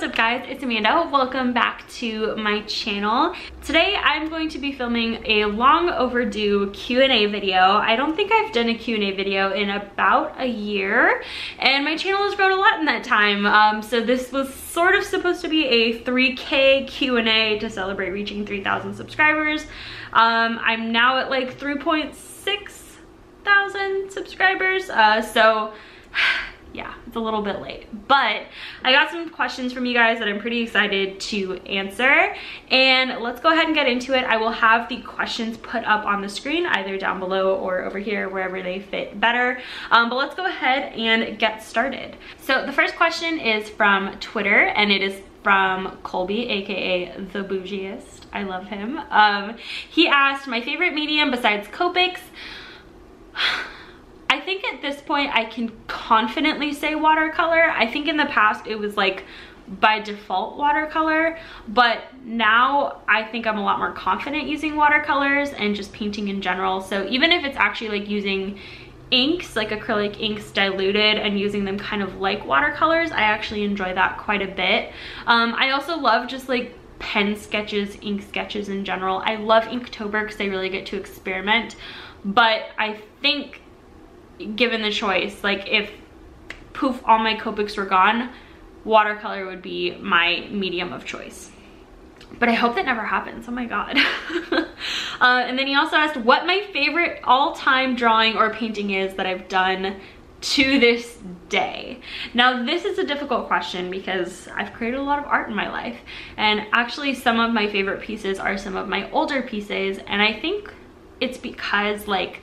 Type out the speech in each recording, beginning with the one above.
what's up guys, it's Amanda. Welcome back to my channel. Today I'm going to be filming a long overdue Q&A video. I don't think I've done a Q&A video in about a year, and my channel has grown a lot in that time. So this was sort of supposed to be a 3K Q&A to celebrate reaching 3,000 subscribers. I'm now at like 3.6 thousand subscribers, so yeah, it's a little bit late, but I got some questions from you guys that I'm pretty excited to answer, and let's go ahead and get into it. I will have the questions put up on the screen, either down below or over here, wherever they fit better, but let's go ahead and get started. So the first question is from Twitter, and it is from Colby, aka the bougiest. I love him. He asked, my favorite medium besides Copics. I think at this point I can confidently say watercolor. I think in the past it was like by default watercolor, but now I think I'm a lot more confident using watercolors and just painting in general. So even if it's actually like using inks, like acrylic inks diluted, and using them kind of like watercolors, I actually enjoy that quite a bit. I also love just like pen sketches, ink sketches in general. I love Inktober because I really get to experiment, but I think given the choice, like if poof all my Copics were gone, watercolor would be my medium of choice, but I hope that never happens. Oh my god. And then he also asked what my favorite all-time drawing or painting is that I've done to this day. Now this is a difficult question because I've created a lot of art in my life, and actually some of my favorite pieces are some of my older pieces, and I think it's because like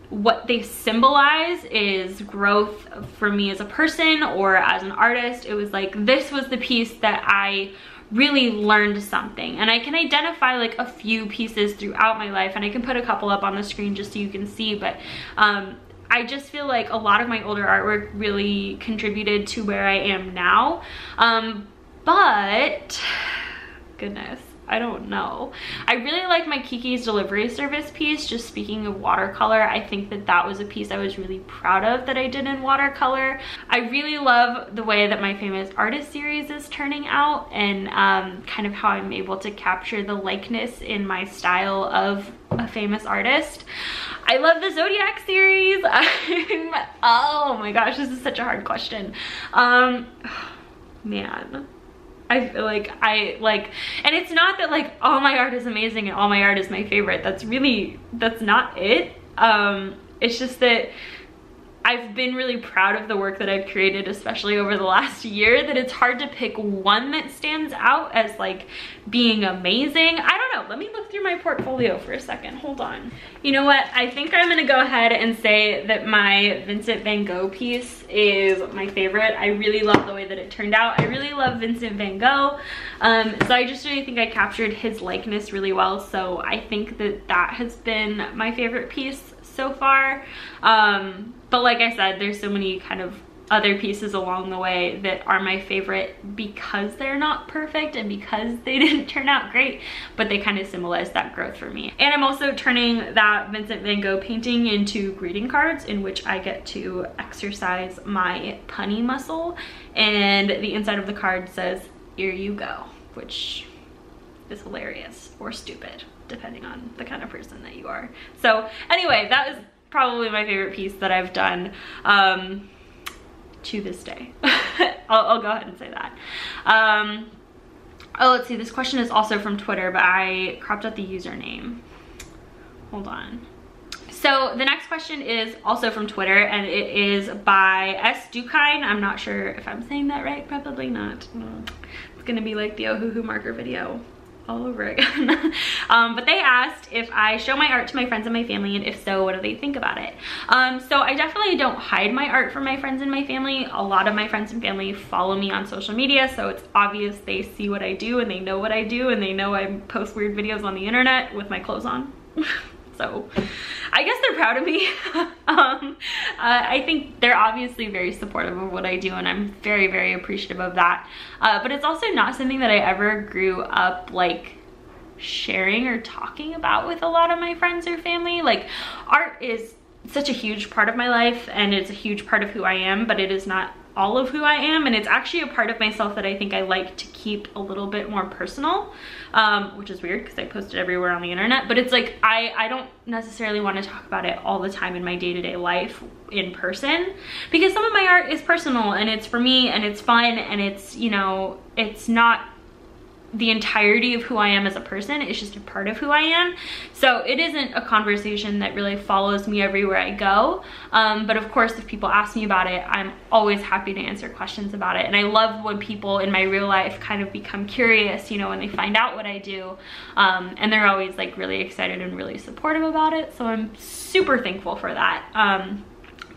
what they symbolize is growth for me as a person or as an artist. It was like, this was the piece that I really learned something, and I can identify like a few pieces throughout my life, and I can put a couple up on the screen just so you can see, but I just feel like a lot of my older artwork really contributed to where I am now. But goodness, I don't know. I really like my Kiki's delivery service piece. Just speaking of watercolor, I think that that was a piece I was really proud of that I did in watercolor. I really love the way that my famous artist series is turning out, and kind of how I'm able to capture the likeness in my style of a famous artist. I love the Zodiac series. Oh my gosh, this is such a hard question. Man, I feel like and it's not that like all my art is amazing and all my art is my favorite. That's not it. It's just that I've been really proud of the work that I've created, especially over the last year, that it's hard to pick one that stands out as like being amazing. I don't know. Let me look through my portfolio for a second. Hold on. You know what? I think I'm gonna go ahead and say that my Vincent van Gogh piece is my favorite. I really love the way that it turned out. I really love Vincent van Gogh. So I just really think I captured his likeness really well. So I think that that has been my favorite piece so far. But like I said, there's so many kind of other pieces along the way that are my favorite because they're not perfect and because they didn't turn out great, but they kind of symbolize that growth for me. And I'm also turning that Vincent van Gogh painting into greeting cards in which I get to exercise my punny muscle, and the inside of the card says, "Here you go," which is hilarious or stupid depending on the kind of person that you are. So anyway, that is probably my favorite piece that I've done to this day. I'll go ahead and say that. Oh, let's see, this question is also from Twitter, but I cropped out the username. Hold on. So the next question is also from Twitter, and it is by S. Dukine. I'm not sure if I'm saying that right, probably not. It's gonna be like the Ohuhu marker video all over again. But they asked if I show my art to my friends and my family, and if so, what do they think about it? So I definitely don't hide my art from my friends and my family. A lot of my friends and family follow me on social media, so it's obvious they see what I do and they know what I do, and they know I post weird videos on the internet with my clothes on. So I guess they're proud of me. I think they're obviously very supportive of what I do, and I'm very, very appreciative of that. But it's also not something that I ever grew up like sharing or talking about with a lot of my friends or family. Like, art is such a huge part of my life, and it's a huge part of who I am, but it is not all of who I am, and it's actually a part of myself that I think I like to keep a little bit more personal, which is weird because I post it everywhere on the internet, but it's like I don't necessarily want to talk about it all the time in my day-to-day life in person, because some of my art is personal and it's for me and it's fun and it's, you know, it's not the entirety of who I am as a person. It's just a part of who I am. So it isn't a conversation that really follows me everywhere I go. But of course, if people ask me about it, I'm always happy to answer questions about it. And I love when people in my real life kind of become curious, you know, when they find out what I do. And they're always like really excited and really supportive about it. So I'm super thankful for that.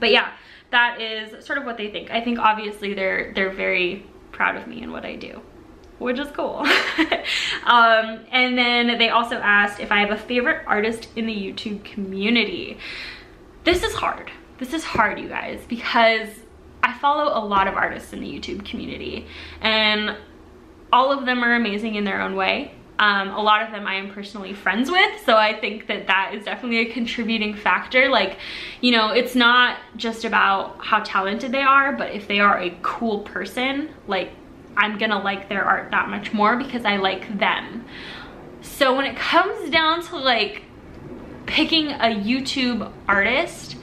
But yeah, that is sort of what they think. I think obviously they're very proud of me and what I do, which is cool. And then they also asked if I have a favorite artist in the YouTube community. This is hard. This is hard, you guys, because I follow a lot of artists in the YouTube community and all of them are amazing in their own way. A lot of them I am personally friends with, so I think that that is definitely a contributing factor. Like, you know, it's not just about how talented they are, but if they are a cool person, like, I'm gonna like their art that much more because I like them. So when it comes down to like picking a YouTube artist,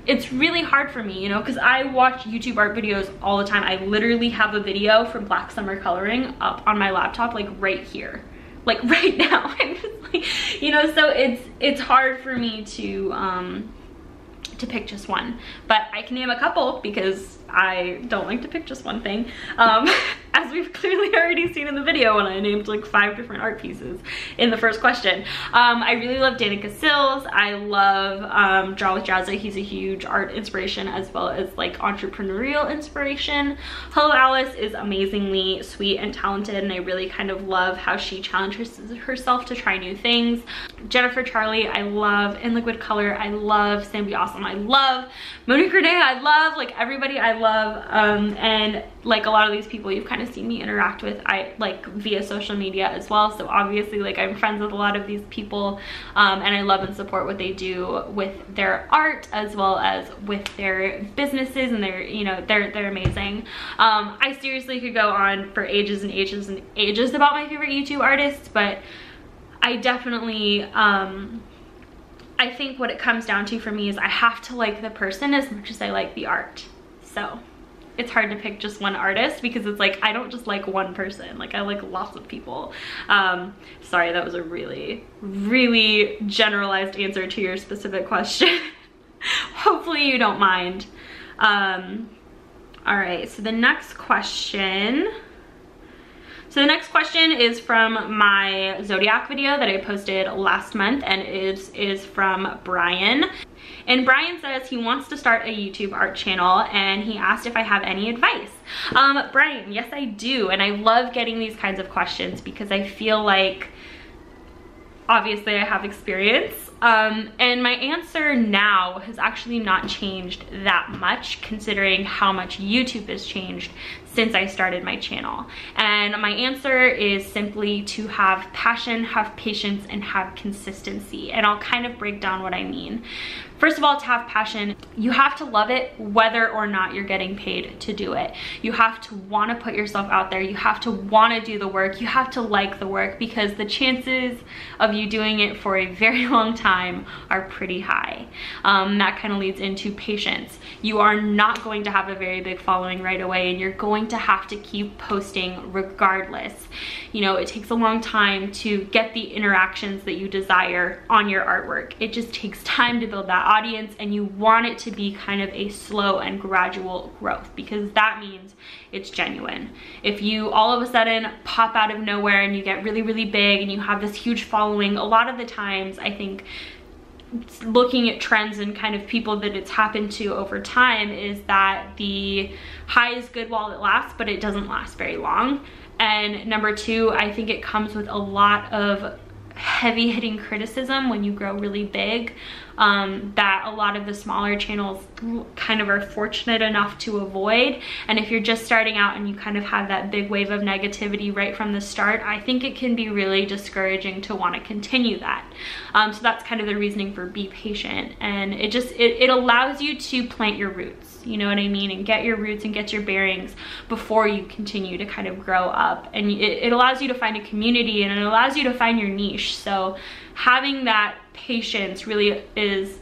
it's really hard for me, you know, because I watch YouTube art videos all the time. I literally have a video from Black Summer Coloring up on my laptop, like right here, like right now. I'm just like, you know, so it's hard for me to pick just one, but I can name a couple because I don't like to pick just one thing. As we've clearly already seen in the video when I named like 5 different art pieces in the first question. I really love Danica Sills. I love Draw with Jazza. He's a huge art inspiration as well as like entrepreneurial inspiration. Hello Alice is amazingly sweet and talented, and I really kind of love how she challenges herself to try new things. Jennifer Charlie, I love. In Liquid Color, I love. Sam Be Awesome, I love. Monique Renee, I love. Like everybody I love. And like a lot of these people you've kind of seen me interact with, I like via social media as well. So obviously like I'm friends with a lot of these people, and I love and support what they do with their art as well as with their businesses, and they're, you know, they're amazing. I seriously could go on for ages and ages and ages about my favorite YouTube artists, but I definitely I think what it comes down to for me is I have to like the person as much as I like the art. So it's hard to pick just one artist because it's like I don't just like one person, like I like lots of people. Sorry, that was a really generalized answer to your specific question. Hopefully you don't mind. All right, so the next question is from my Zodiac video that I posted last month, and it is from Brian. And Brian says he wants to start a YouTube art channel, and he asked if I have any advice. Brian, yes I do, and I love getting these kinds of questions because I feel like obviously I have experience. And my answer now has actually not changed that much considering how much YouTube has changed since I started my channel. And my answer is simply to have passion, have patience, and have consistency. And I'll kind of break down what I mean. First of all, to have passion, you have to love it whether or not you're getting paid to do it. You have to want to put yourself out there. You have to want to do the work. You have to like the work, because the chances of you doing it for a very long time are pretty high. That kind of leads into patience. You are not going to have a very big following right away, and you're going to have to keep posting regardless. You know, it takes a long time to get the interactions that you desire on your artwork. It just takes time to build that audience, and you want it to be kind of a slow and gradual growth, because that means it's genuine. If you all of a sudden pop out of nowhere and you get really big and you have this huge following, a lot of the times I think looking at trends and kind of people that it's happened to over time is that the high is good while it lasts, but it doesn't last very long. And number two, I think it comes with a lot of heavy hitting criticism when you grow really big. that a lot of the smaller channels kind of are fortunate enough to avoid. And if you're just starting out and you kind of have that big wave of negativity right from the start, I think it can be really discouraging to want to continue that. So that's kind of the reasoning for be patient, and it allows you to plant your roots, you know what I mean, and get your roots and get your bearings before you continue to kind of grow up. And it allows you to find a community, and it allows you to find your niche. So having that patience really is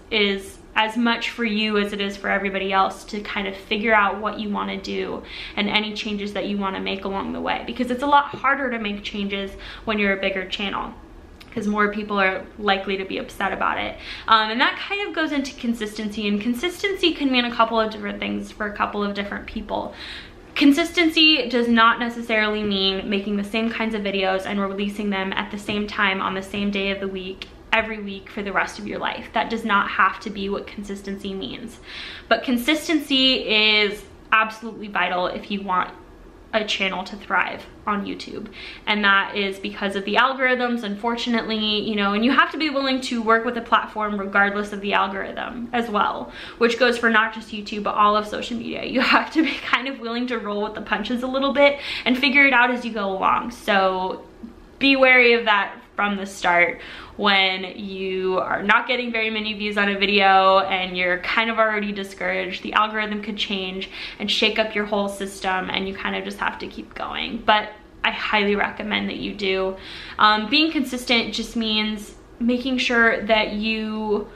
as much for you as it is for everybody else to kind of figure out what you want to do and any changes that you want to make along the way, because it's a lot harder to make changes when you're a bigger channel, because more people are likely to be upset about it. And that kind of goes into consistency, and consistency can mean a couple of different things for a couple of different people. Consistency does not necessarily mean making the same kinds of videos and releasing them at the same time on the same day of the week every week for the rest of your life. That does not have to be what consistency means. But consistency is absolutely vital if you want a channel to thrive on YouTube. And that is because of the algorithms, unfortunately, you know, and you have to be willing to work with a platform regardless of the algorithm as well, which goes for not just YouTube, but all of social media. You have to be kind of willing to roll with the punches a little bit and figure it out as you go along. So be wary of that from the start when you are not getting very many views on a video and you're kind of already discouraged. The algorithm could change and shake up your whole system, and you kind of just have to keep going. But I highly recommend that you do. Being consistent just means making sure that you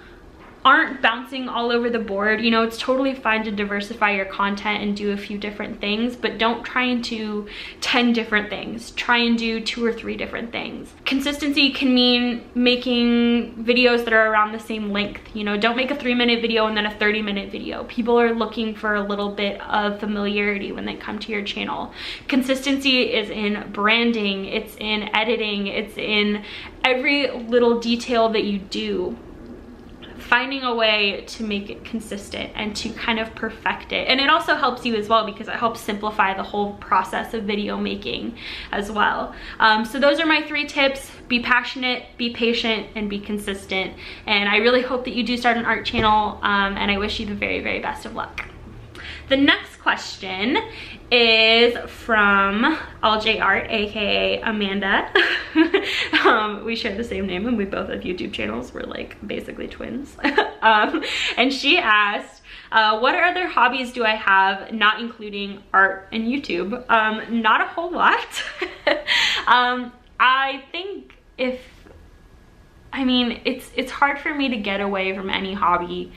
aren't bouncing all over the board. You know, it's totally fine to diversify your content and do a few different things, but don't try and do 10 different things. Try and do 2 or 3 different things. Consistency can mean making videos that are around the same length. You know, don't make a 3-minute video and then a 30-minute video. People are looking for a little bit of familiarity when they come to your channel. Consistency is in branding, it's in editing, it's in every little detail that you do. Finding a way to make it consistent and to kind of perfect it. And it also helps you as well because it helps simplify the whole process of video making as well. So those are my 3 tips. Be passionate, be patient, and be consistent. And I really hope that you do start an art channel, and I wish you the very, very best of luck. The next question is from AllJ Art, aka Amanda. We share the same name and we both have YouTube channels. We're like basically twins. And she asked, what other hobbies do I have, not including art and YouTube? Not a whole lot. I think it's hard for me to get away from any hobby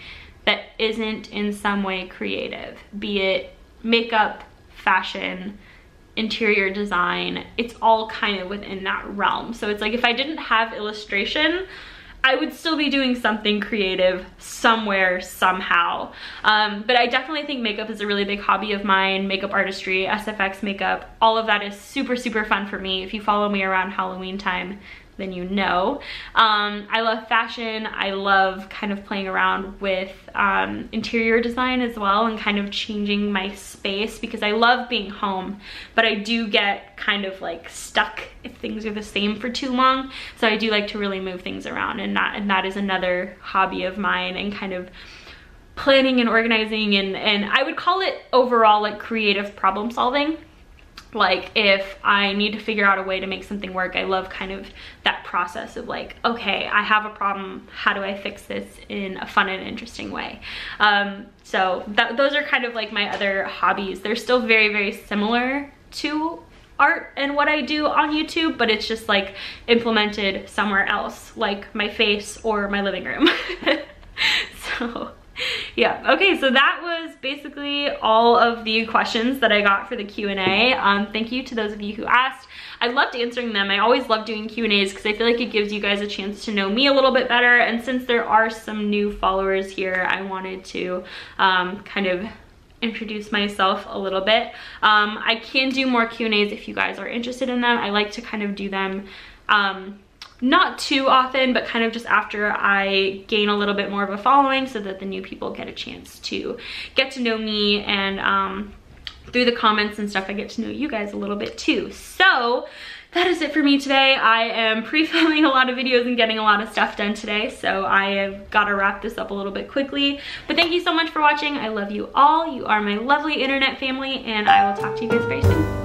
that isn't in some way creative, be it makeup, fashion, interior design. It's all kind of within that realm. So it's like if I didn't have illustration, I would still be doing something creative somewhere, somehow. But I definitely think makeup is a really big hobby of mine. Makeup artistry, SFX makeup, all of that is super, super fun for me. If you follow me around Halloween time, then you know. I love fashion. I love kind of playing around with interior design as well and kind of changing my space because I love being home, but I do get kind of like stuck if things are the same for too long. So I do like to really move things around, and that is another hobby of mine, and kind of planning and organizing, and I would call it overall like creative problem solving. Like if I need to figure out a way to make something work, I love kind of that process of like, okay, I have a problem, how do I fix this in a fun and interesting way? So those are kind of like my other hobbies. They're still very, very similar to art and what I do on YouTube, but it's just like implemented somewhere else, like my face or my living room. So yeah, okay, so that was basically all of the questions that I got for the Q&A. Thank you to those of you who asked. I loved answering them. I always love doing Q&As because I feel like it gives you guys a chance to know me a little bit better, and since there are some new followers here, I wanted to kind of introduce myself a little bit. I can do more Q&As if you guys are interested in them. I like to kind of do them not too often, but kind of just after I gain a little bit more of a following so that the new people get a chance to get to know me and through the comments and stuff, I get to know you guys a little bit too. So that is it for me today. I am pre-filming a lot of videos and getting a lot of stuff done today, so I have got to wrap this up a little bit quickly. But thank you so much for watching. I love you all. You are my lovely internet family, and I will talk to you guys very soon.